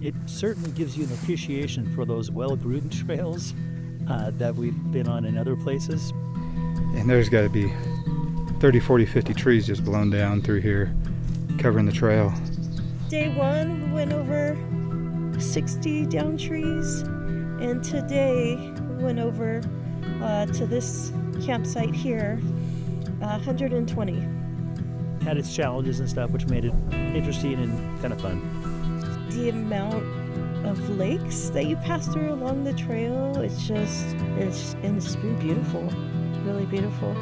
it certainly gives you an appreciation for those well-groomed trails that we've been on in other places. And there's got to be 30, 40, 50 trees just blown down through here, covering the trail. Day one, we went over 60 down trees, and today we went over to this campsite here, 120. Had its challenges and stuff, which made it interesting and kind of fun. The amount of lakes that you pass through along the trail, it's been beautiful, really beautiful.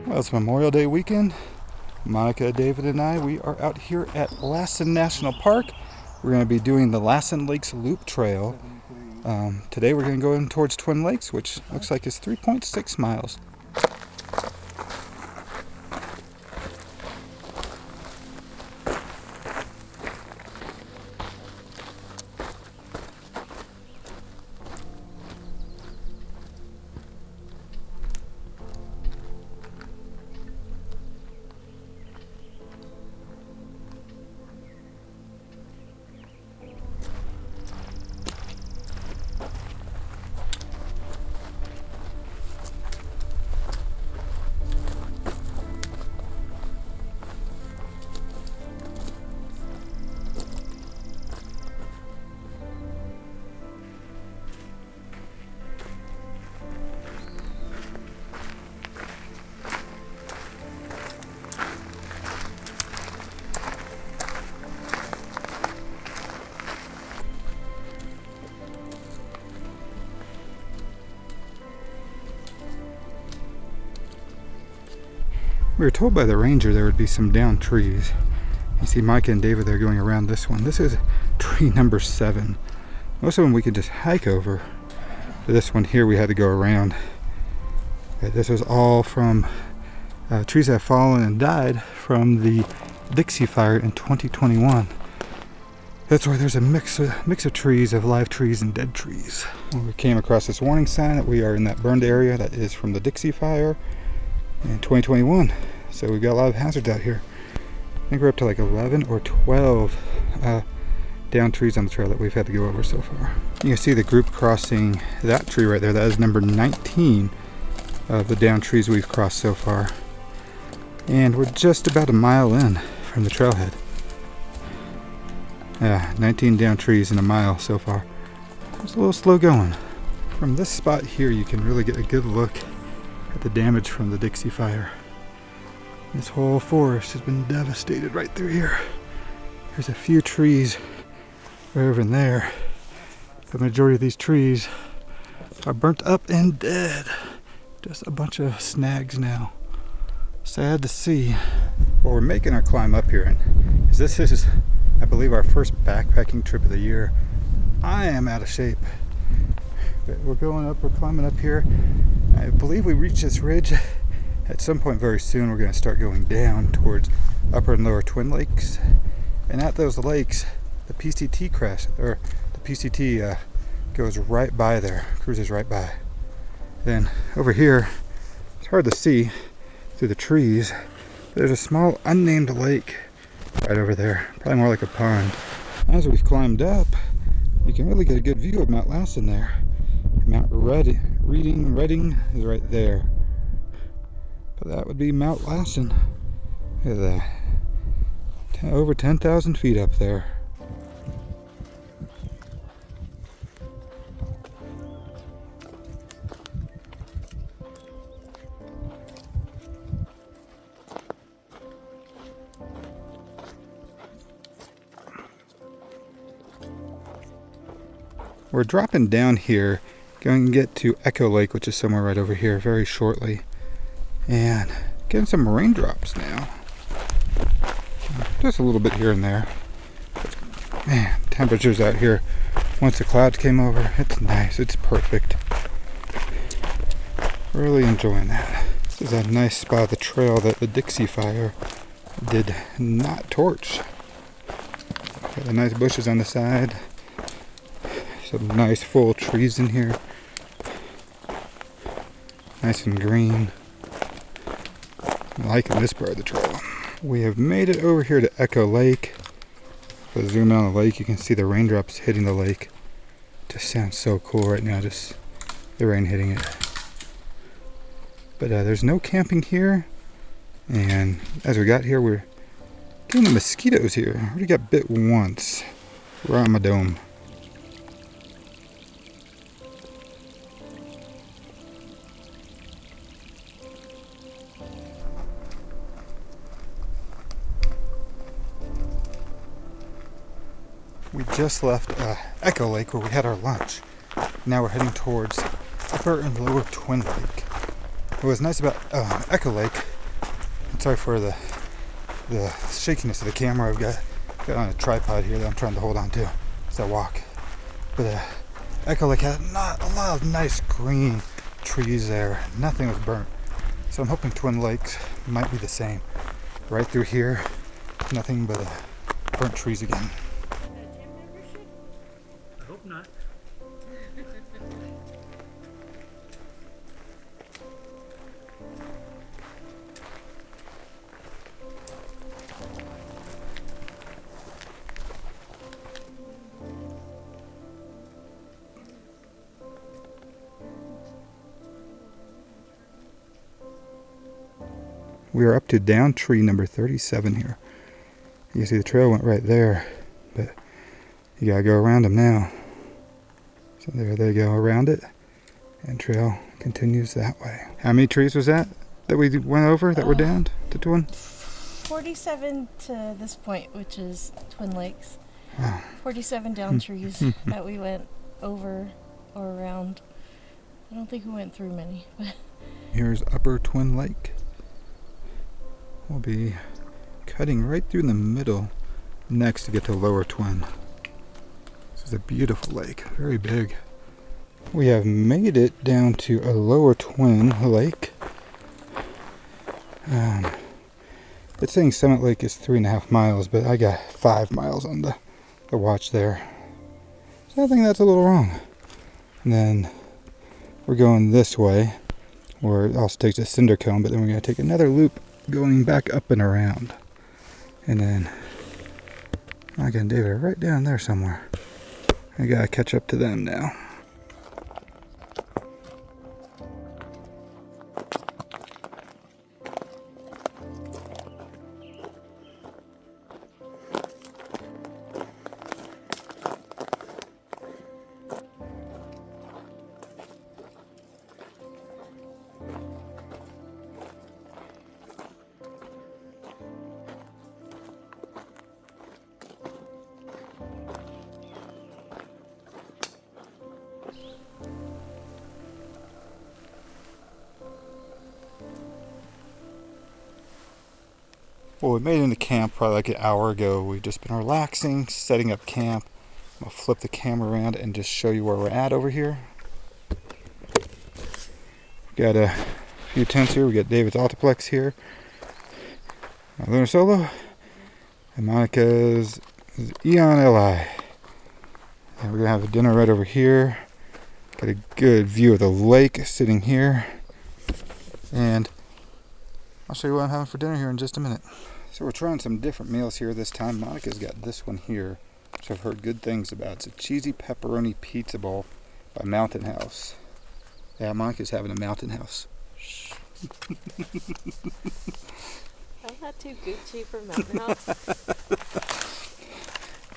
Well, it's Memorial Day weekend. Monica, David, and I, we are out here at Lassen National Park. We're going to be doing the Lassen Lakes Loop trail. Today we're going to go in towards Twin Lakes, which looks like it's 3.6 miles. We were told by the ranger there would be some downed trees. You see Micah and David there going around this one. This is tree number 7. Most of them we could just hike over. But this one here we had to go around. This was all from trees that have fallen and died from the Dixie Fire in 2021. That's why there's a mix of trees, of live trees and dead trees. We came across this warning sign that we are in that burned area that is from the Dixie Fire in 2021. So we've got a lot of hazards out here. I think we're up to like 11 or 12 down trees on the trail that we've had to go over so far. You can see the group crossing that tree right there. That is number 19 of the down trees we've crossed so far. And we're just about a mile in from the trailhead. Yeah, 19 down trees in a mile so far. It's a little slow going. From this spot here you can really get a good look at the damage from the Dixie Fire. This whole forest has been devastated right through here. There's a few trees right over in there. The majority of these trees are burnt up and dead. Just a bunch of snags now. Sad to see. Well, we're making our climb up here, and this is, I believe, our first backpacking trip of the year. I am out of shape. But we're climbing up here. I believe we reach this ridge at some point very soon. We're going to start going down towards upper and lower Twin Lakes, and at those lakes the PCT goes right by there, cruises right by. Then over here, it's hard to see through the trees, but there's a small unnamed lake right over there, probably more like a pond. As we've climbed up, you can really get a good view of Mount Lassen there. Mount Redding is right there. But that would be Mount Lassen. Look at that. Over 10,000 feet up there. We're dropping down here, going to get to Echo Lake, which is somewhere right over here, very shortly. And getting some raindrops now. Just a little bit here and there. But, man, temperatures out here, once the clouds came over, it's nice, it's perfect. Really enjoying that. This is a nice spot of the trail that the Dixie Fire did not torch. Got the nice bushes on the side. Some nice full trees in here. Nice and green. I'm liking this part of the trail. We have made it over here to Echo Lake. If I zoom in on the lake, you can see the raindrops hitting the lake. Just sounds so cool right now, just the rain hitting it. But there's no camping here. And as we got here, we're getting the mosquitoes here. I already got bit once. Right on my dome. We just left Echo Lake where we had our lunch. Now we're heading towards Upper and Lower Twin Lake. What was nice about Echo Lake, I'm sorry for the shakiness of the camera. I've got on a tripod here that I'm trying to hold on to as I walk. But Echo Lake had not a lot of nice green trees there. Nothing was burnt. So I'm hoping Twin Lakes might be the same. Right through here, nothing but burnt trees again. I hope not. We are up to down tree number 37 here. You can see the trail went right there, but you gotta go around them now. So there they go around it, and trail continues that way. How many trees was that we went over that were down to Twin? 47 to this point, which is Twin Lakes. Wow. 47 down trees that we went over or around. I don't think we went through many. But Here's Upper Twin Lake. We'll be cutting right through the middle next to get to Lower Twin. This is a beautiful lake, very big. We have made it down to a Lower Twin Lake. It's saying Summit Lake is 3.5 miles, but I got 5 miles on the watch there. So I think that's a little wrong. And then we're going this way, where it also takes a cinder cone, but then we're going to take another loop going back up and around. And then Mike and David are right down there somewhere. I gotta catch up to them now. Well, we made it into camp probably like an hour ago. We've just been relaxing, setting up camp. I'm gonna flip the camera around and just show you where we're at over here. We got a few tents here. We got David's Altiplex here, my Lunar Solo, and Monica's Eon Li. And we're gonna have a dinner right over here. Got a good view of the lake sitting here. And I'll show you what I'm having for dinner here in just a minute. So we're trying some different meals here this time. Monica's got this one here, which I've heard good things about. It's a cheesy pepperoni pizza bowl by Mountain House. Yeah, Monica's having a Mountain House. I'm not too Gucci for Mountain House.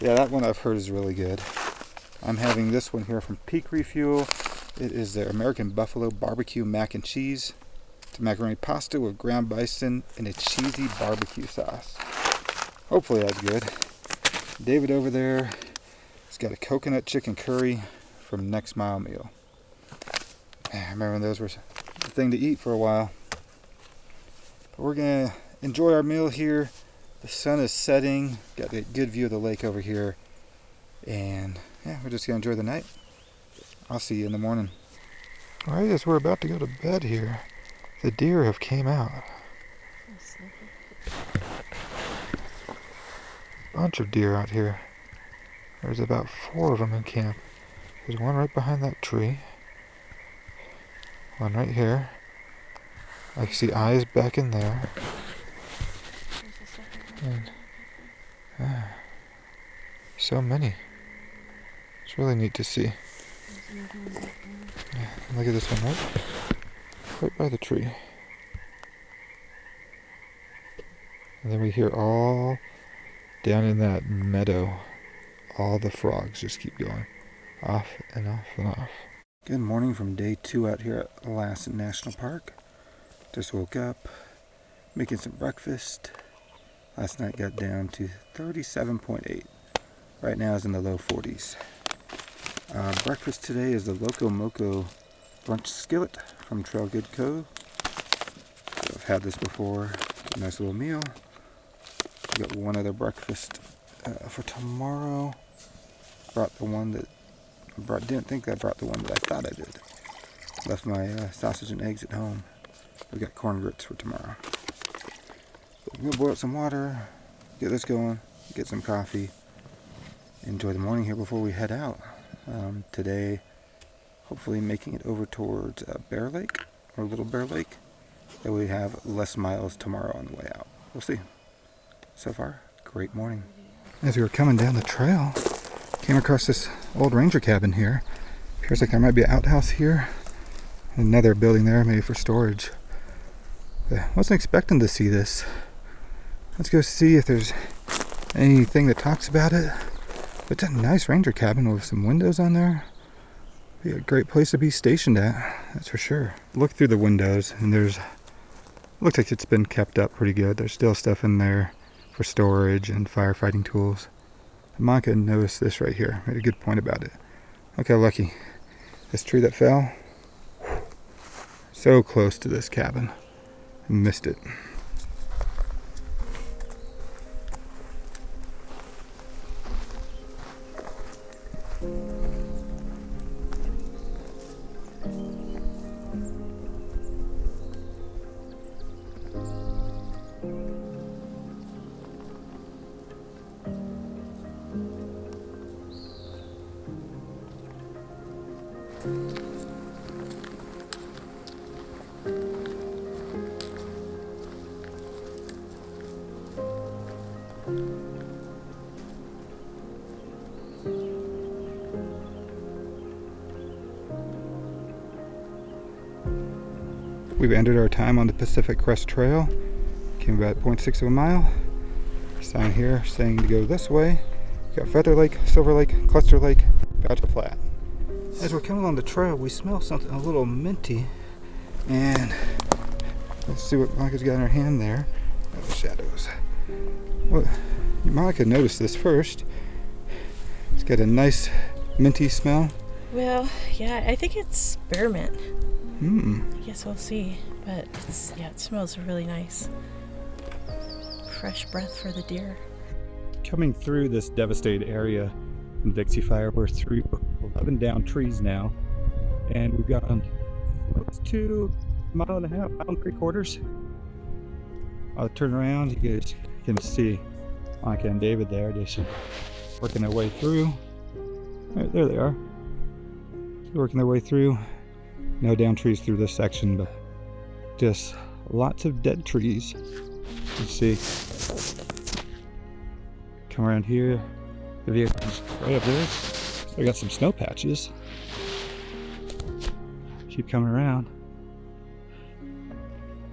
Yeah, that one I've heard is really good. I'm having this one here from Peak Refuel. It is their American Buffalo Barbecue Mac and Cheese. It's a macaroni pasta with ground bison and a cheesy barbecue sauce. Hopefully that's good. David over there has got a coconut chicken curry from Next Mile Meal. I remember when those were the thing to eat for a while. But we're going to enjoy our meal here. The sun is setting. Got a good view of the lake over here. And yeah, we're just going to enjoy the night. I'll see you in the morning. Right as we're about to go to bed here, the deer have came out. Bunch of deer out here. There's about 4 of them in camp. There's one right behind that tree. One right here. I can see eyes back in there. And, so many. It's really neat to see. Yeah, look at this one right by the tree. And then we hear all down in that meadow, all the frogs just keep going off and off and off. Good morning from day 2 out here at Lassen National Park. Just woke up, making some breakfast. Last night got down to 37.8. Right now is in the low 40s. Breakfast today is the Loco Moco brunch skillet from Trail Good Co. So I've had this before. Nice little meal. Got one other breakfast for tomorrow. Brought the one that didn't think I brought the one that I thought I did. Left my sausage and eggs at home. We got corn grits for tomorrow. So I'm gonna boil up some water, get this going, get some coffee, enjoy the morning here before we head out. Today, hopefully making it over towards Bear Lake or Little Bear Lake. That we have less miles tomorrow on the way out. We'll see. So far, great morning. As we were coming down the trail, came across this old ranger cabin here. Appears like there might be an outhouse here. Another building there, maybe for storage. But I wasn't expecting to see this. Let's go see if there's anything that talks about it. It's a nice ranger cabin with some windows on there. Be a great place to be stationed at, that's for sure. Look through the windows and looks like it's been kept up pretty good. There's still stuff in there for storage and firefighting tools. Monica noticed this right here, made a good point about it. Look how lucky. This tree that fell, so close to this cabin, missed it. We've ended our time on the Pacific Crest Trail. Came about 0.6 of a mile. Sign here saying to go this way. Got Feather Lake, Silver Lake, Cluster Lake, Gotcha Flat. As we're coming along the trail, we smell something a little minty. And let's see what Monica's got in her hand there. Oh, the shadows. Well, Monica noticed this first. It's got a nice minty smell. Well, yeah, I think it's spearmint. I guess we'll see. But it smells really nice. Fresh breath for the deer. Coming through this devastated area from Dixie Fire, we're through 11 down trees now, and we've gone close to a mile and a half, mile and 3/4. I'll turn around. You guys can see Monica and David there just working their way through. Right, there they are. Working their way through. No down trees through this section, but just lots of dead trees. You see. Come around here. The vehicle's right up there. So I got some snow patches. Keep coming around.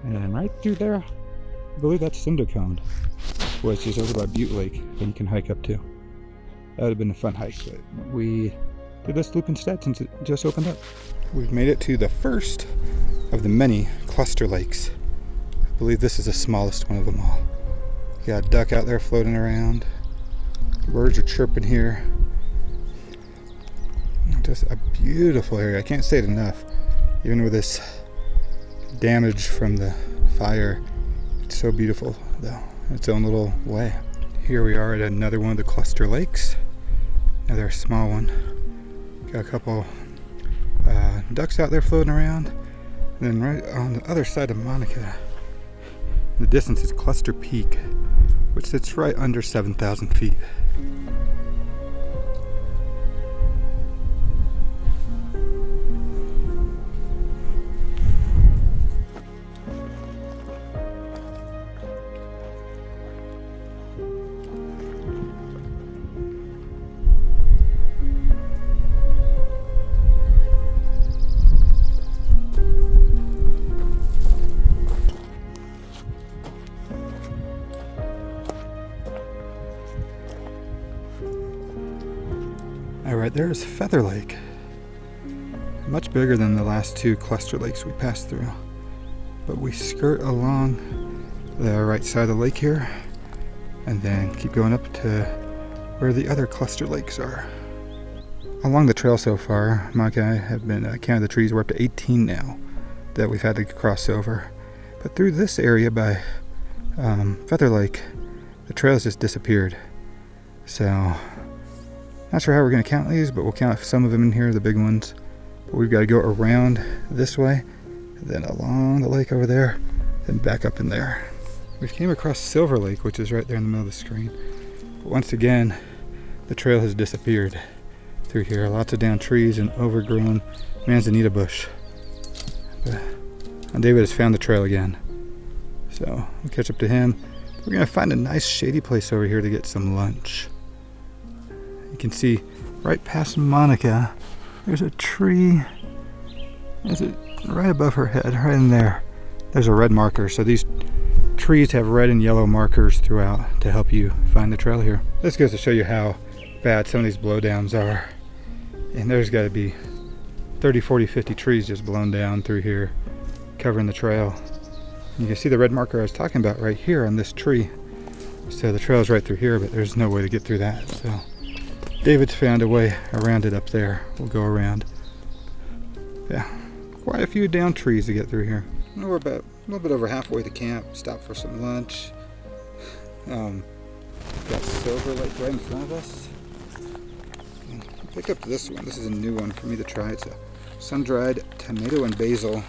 And right through there, I believe that's Cinder Cone, which is over by Butte Lake, that you can hike up to. That would have been a fun hike, but we did this loop instead since it just opened up. We've made it to the first of the many cluster lakes. I believe this is the smallest one of them all. You got a duck out there floating around. Birds are chirping here. Just a beautiful area. I can't say it enough. Even with this damage from the fire, it's so beautiful though, in its own little way. Here we are at another one of the cluster lakes. Another small one. Got a couple ducks out there floating around. And then right on the other side of Monica, in the distance is Cluster Peak, which sits right under 7,000 feet. right there is Feather Lake. Much bigger than the last two cluster lakes we passed through. But we skirt along the right side of the lake here and then keep going up to where the other cluster lakes are. Along the trail so far, Mike and I have been counting the trees. We're up to 18 now that we've had to cross over. But through this area by Feather Lake, the trails just disappeared. So, not sure how we're going to count these, but we'll count some of them in here, the big ones. But we've got to go around this way, and then along the lake over there, then back up in there. We came across Silver Lake, which is right there in the middle of the screen. But once again, the trail has disappeared through here. Lots of down trees and overgrown manzanita bush. And David has found the trail again. So we'll catch up to him. We're going to find a nice shady place over here to get some lunch. You can see right past Monica, there's a tree. Is it right above her head, right in there? There's a red marker. So these trees have red and yellow markers throughout to help you find the trail here. This goes to show you how bad some of these blowdowns are. And there's got to be 30, 40, 50 trees just blown down through here, covering the trail. You can see the red marker I was talking about right here on this tree. So the trail is right through here, but there's no way to get through that. So David's found a way around it up there. We'll go around. Yeah, quite a few down trees to get through here. We're about a little bit over halfway to camp. Stop for some lunch. Got Silver Lake right in front of us. Pick up this one. This is a new one for me to try. It's a sun-dried tomato and basil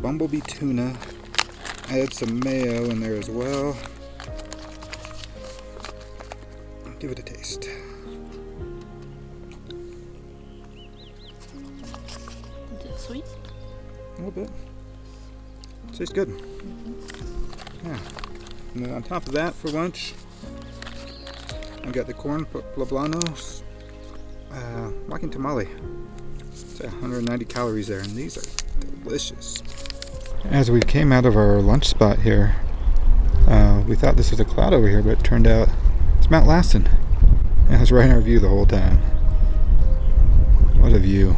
bumblebee tuna. I had some mayo in there as well. Give it a taste. Is it sweet? A little bit. Tastes good. Yeah. And then on top of that for lunch, I've got the corn poblanos, walking tamale. It's 190 calories there, and these are delicious. As we came out of our lunch spot here, we thought this was a cloud over here, but it turned out it's Mount Lassen. And it was right in our view the whole time. What a view.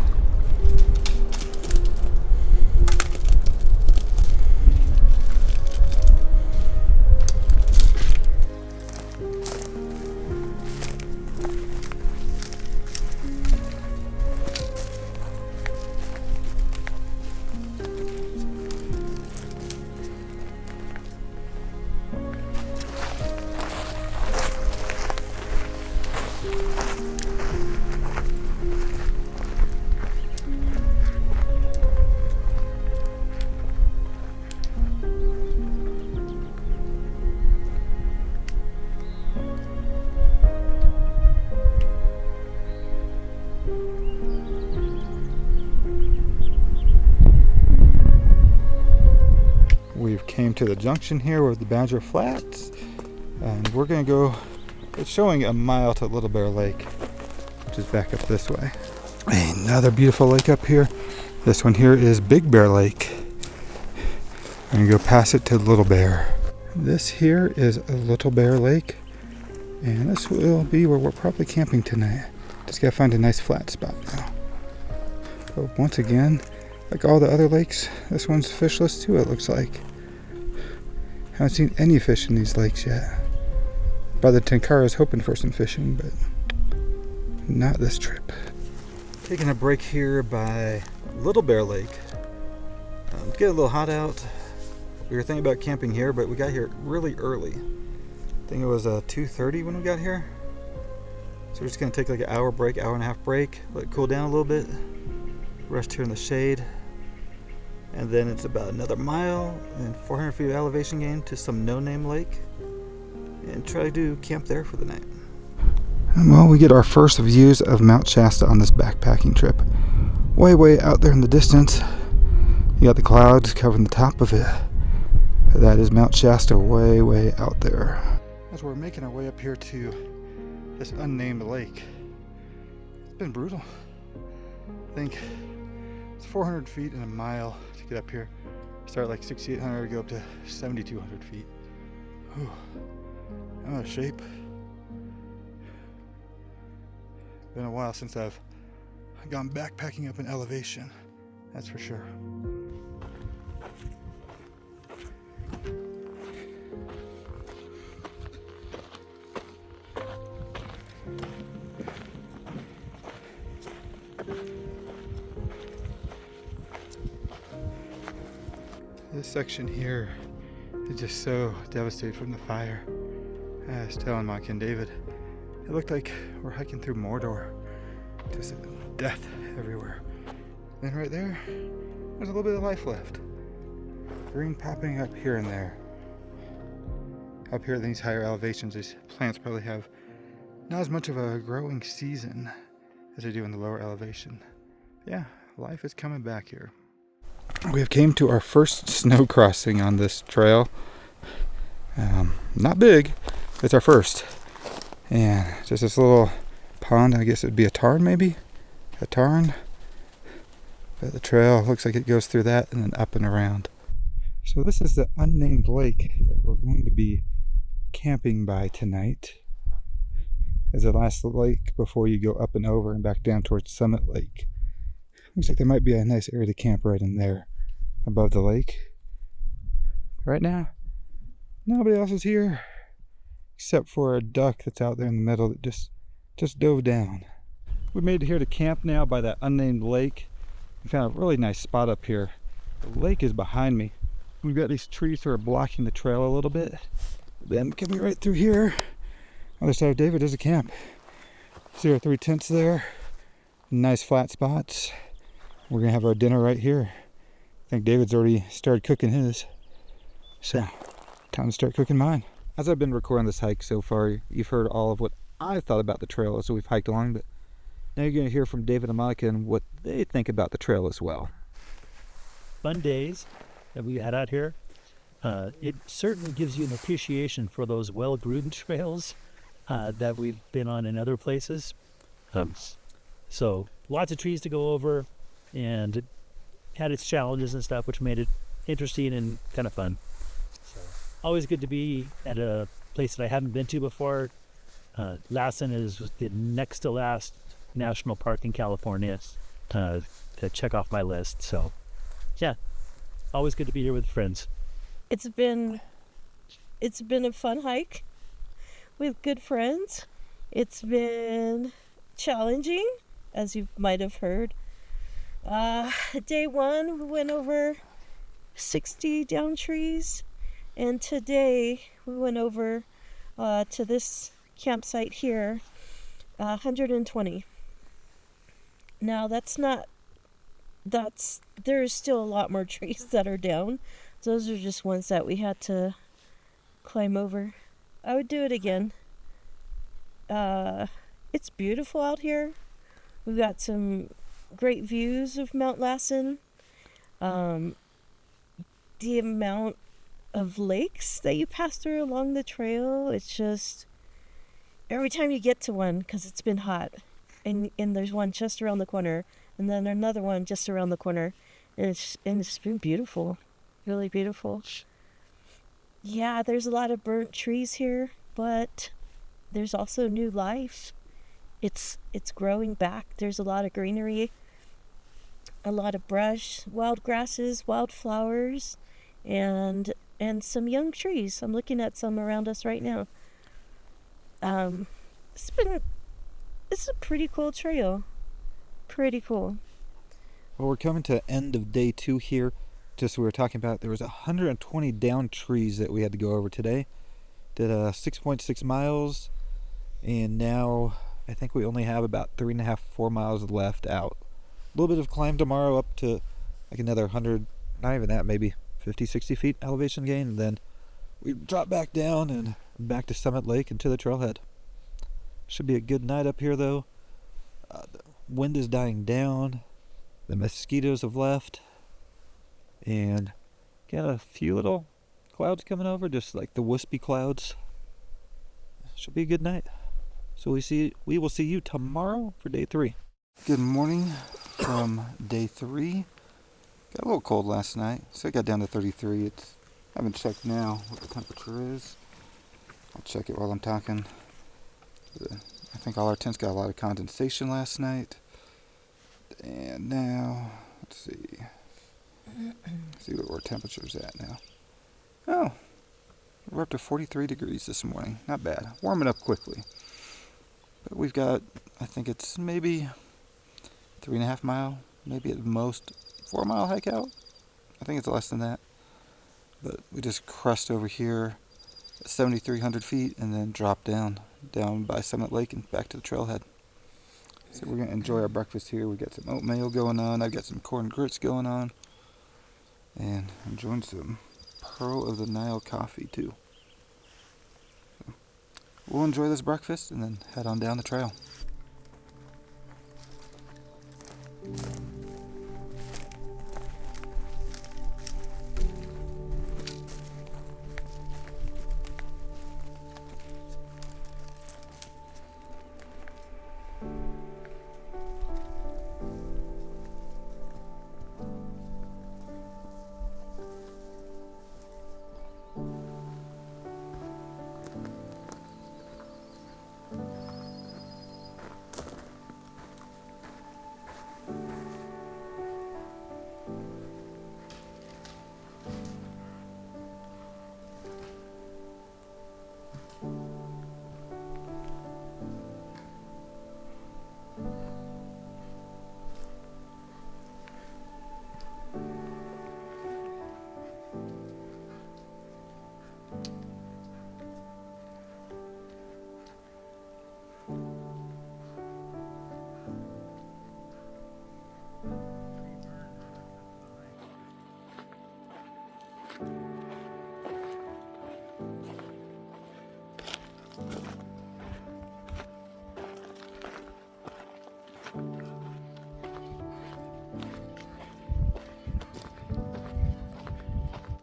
We've came to the junction here with the Badger Flats, and we're gonna go, it's showing a mile to Little Bear Lake, which is back up this way. Another beautiful lake up here. This one here is Big Bear Lake. I'm gonna go past it to Little Bear. This here is a Little Bear Lake, and this will be where we're probably camping tonight. Just gotta find a nice flat spot now. But once again, like all the other lakes, this one's fishless too, it looks like. Haven't seen any fish in these lakes yet. Brother Tenkara's hoping for some fishing, but not this trip. Taking a break here by Little Bear Lake. It's getting a little hot out. We were thinking about camping here, but we got here really early. I think it was 2:30 when we got here. So we're just gonna take like an hour break, hour and a half break, let it cool down a little bit, rest here in the shade. And then it's about another mile and 400 feet of elevation gain to some no-name lake, and try to camp there for the night. Well, we get our first views of Mount Shasta on this backpacking trip. Way out there in the distance, you got the clouds covering the top of it. That is Mount Shasta way out there. As we're making our way up here to this unnamed lake, it's been brutal. I think it's 400 feet in a mile to get up here. Start like 6,800, go up to 7,200 feet. Whew. I'm out of shape. Been a while since I've gone backpacking up an elevation, that's for sure. This section here is just so devastated from the fire. I was telling Mike and David, it looked like we're hiking through Mordor. Just death everywhere. Then right there, there's a little bit of life left. Green popping up here and there. Up here at these higher elevations, these plants probably have not as much of a growing season as they do in the lower elevation. Yeah, life is coming back here. We have came to our first snow crossing on this trail. Not big, it's our first. And just this little pond, I guess it'd be a tarn maybe? A tarn? But the trail looks like it goes through that and then up and around. So this is the unnamed lake that we're going to be camping by tonight. As the last lake before you go up and over and back down towards Summit Lake. Looks like there might be a nice area to camp right in there above the lake. Right now, nobody else is here except for a duck that's out there in the middle that just dove down. We made it here to camp now by that unnamed lake. We found a really nice spot up here. The lake is behind me. We've got these trees that are blocking the trail a little bit. Then coming right through here, other side of David is a camp. See our 3 tents there. Nice flat spots. We're gonna have our dinner right here. I think David's already started cooking his. So, time to start cooking mine. As I've been recording this hike so far, you've heard all of what I thought about the trail as we've hiked along, but now you're gonna hear from David and Monica and what they think about the trail as well. Fun days that we had out here. It certainly gives you an appreciation for those well-groomed trails that we've been on in other places. So lots of trees to go over, and it had its challenges and stuff, which made it interesting and kind of fun. So always good to be at a place that I haven't been to before. Lassen is the next to last national park in California to check off my list. So yeah, always good to be here with friends. It's been a fun hike with good friends. It's been challenging, as you might have heard. Day one, we went over 60 down trees, and today we went over to this campsite here, 120. Now there's still a lot more trees that are down. Those are just ones that we had to climb over. I would do it again. It's beautiful out here. We've got some great views of Mount Lassen. The amount of lakes that you pass through along the trail, it's just every time you get to one, because it's been hot, and there's one just around the corner, and then another one just around the corner, and it's been beautiful, really beautiful. Yeah, there's a lot of burnt trees here, but there's also new life. It's growing back. There's a lot of greenery, a lot of brush, wild grasses, wild flowers, and some young trees. I'm looking at some around us right now. It's a pretty cool trail. Pretty cool. Well, we're coming to the end of day 2 here. Just we were talking about, there was 120 down trees that we had to go over today. Did 6.6 miles, and now I think we only have about 3.5-4 miles left out. A little bit of climb tomorrow up to like another 100, not even that, maybe 50-60 feet elevation gain, and then we drop back down and back to Summit Lake and to the trailhead. Should be a good night up here though. The wind is dying down, the mosquitoes have left, and got a few little clouds coming over, just like the wispy clouds. Should be a good night. So we will see you tomorrow for day 3. Good morning from day 3. Got a little cold last night, so it got down to 33. I haven't checked now what the temperature is. I'll check it while I'm talking. I think all our tents got a lot of condensation last night. And now, let's see. See what our temperature's at now. Oh, we're up to 43 degrees this morning. Not bad. Warming up quickly. But we've got, I think it's maybe 3.5 mile, maybe at most 4 mile hike out. I think it's less than that. But we just crest over here at 7,300 feet and then drop down by Summit Lake and back to the trailhead. So we're going to enjoy our breakfast here. We got some oatmeal going on. I've got some corn grits going on. And I'm enjoying some Pearl of the Nile coffee too. So we'll enjoy this breakfast and then head on down the trail.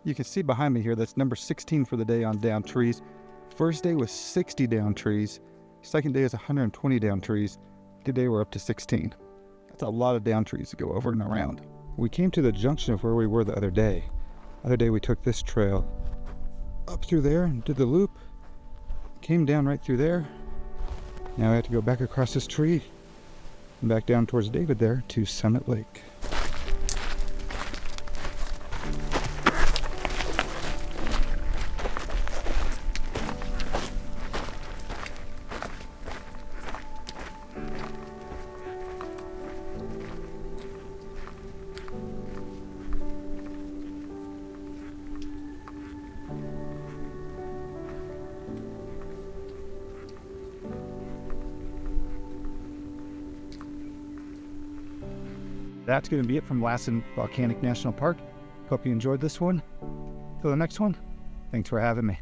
You can see behind me here, that's number 16 for the day on down trees. First day was 60 down trees. Second day is 120 down trees. Today we're up to 16. That's a lot of down trees to go over and around. We came to the junction of where we were the other day. Other day we took this trail up through there and did the loop. Came down right through there. Now we have to go back across this tree and back down towards David there to Summit Lake. That's going to be it from Lassen Volcanic National Park. Hope you enjoyed this one. Till the next one, thanks for having me.